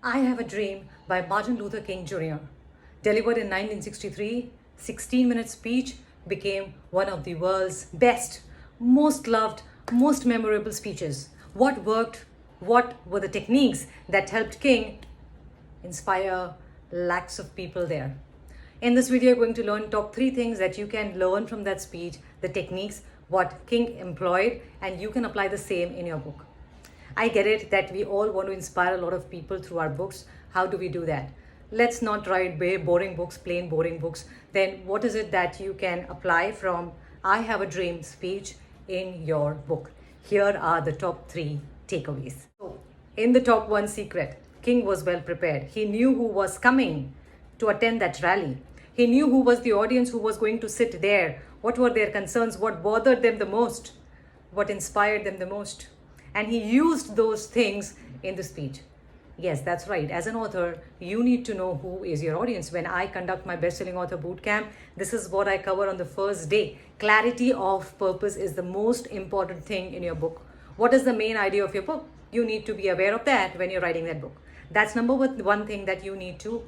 I Have a Dream by Martin Luther King Jr. Delivered in 1963, 16-minute speech became one of the world's best, most loved, most memorable speeches. What worked? What were the techniques that helped King inspire lakhs of people there? In this video, you're going to learn top 3 things that you can learn from that speech, the techniques, what King employed, and you can apply the same in your book. I get it that we all want to inspire a lot of people through our books. How do we do that? Let's not write very boring books, plain boring books. Then what is it that you can apply from I Have a Dream speech in your book? Here are the top 3 takeaways. So, in the top 1 secret, King was well prepared. He knew who was coming to attend that rally. He knew who was the audience who was going to sit there. What were their concerns? What bothered them the most? What inspired them the most? And he used those things in the speech. Yes, that's right. As an author, you need to know who is your audience. When I conduct my best-selling author bootcamp, this is what I cover on the first day. Clarity of purpose is the most important thing in your book. What is the main idea of your book? You need to be aware of that when you're writing that book. That's number one thing that you need to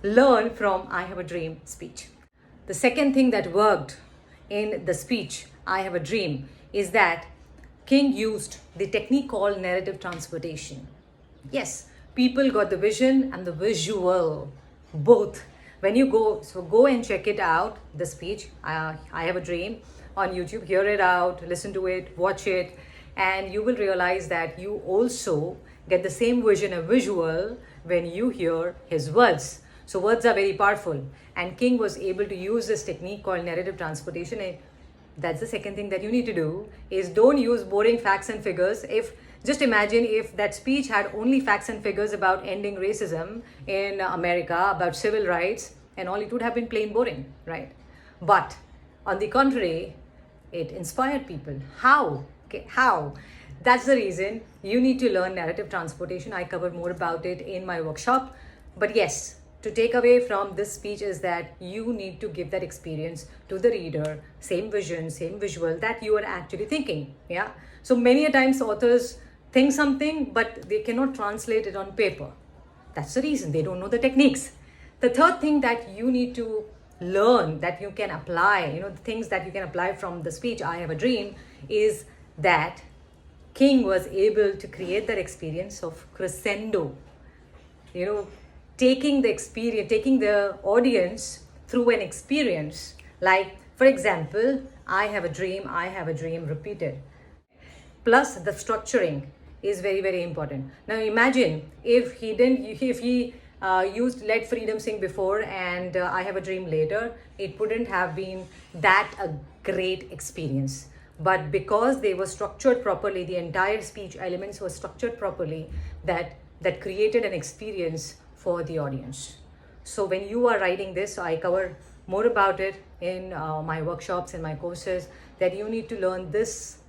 learn from I Have a Dream speech. The second thing that worked in the speech, I Have a Dream, is that King used the technique called narrative transportation. Yes, people got the vision and the visual, both. When you go and check it out, the speech, I Have a Dream, on YouTube, hear it out, listen to it, watch it, and you will realize that you also get the same vision and visual when you hear his words. So words are very powerful, and King was able to use this technique called narrative transportation. And that's the second thing that you need to do, is don't use boring facts and figures. Just imagine if that speech had only facts and figures about ending racism in America, about civil rights and all, it would have been plain boring, right? But on the contrary, it inspired people. How? Okay, how? That's the reason you need to learn narrative transportation. I cover more about it in my workshop. But yes, to take away from this speech is that you need to give that experience to the reader, same vision, same visual that you are actually thinking. Yeah. So many a times authors think something, but they cannot translate it on paper. That's the reason they don't know the techniques. The third thing that you need to learn, that you can apply, the things that you can apply from the speech, I Have a Dream, is that King was able to create that experience of crescendo. Taking the audience through an experience. Like, for example, I have a dream repeated. Plus, the structuring is very, very important. Now, imagine if he used Let Freedom Sing before and I Have a Dream later, it wouldn't have been that a great experience. But because they were structured properly, the entire speech elements were structured properly, that created an experience for the audience. So when you are writing this, I cover more about it in my workshops and my courses, that you need to learn this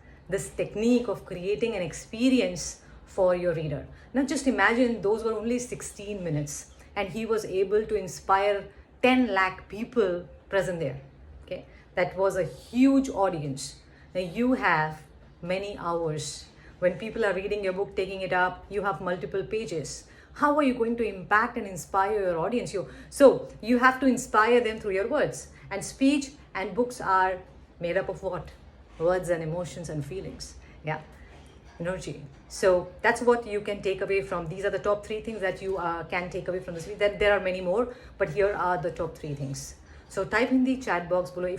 technique of creating an experience for your reader. Now just imagine those were only 16 minutes and he was able to inspire 10 lakh people present there. Okay, that was a huge audience. Now you have many hours. When people are reading your book, taking it up, you have multiple pages. How are you going to impact and inspire your audience? So you have to inspire them through your words. And speech and books are made up of what? Words and emotions and feelings. Yeah, energy. So that's what you can take away from. These are the top 3 things that you can take away from this video. There are many more, but here are the top 3 things. So type in the chat box below,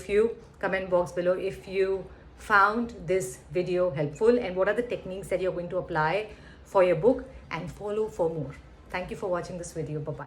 comment box below, if you found this video helpful and what are the techniques that you're going to apply for your book, and follow for more. Thank you for watching this video. Bye-bye.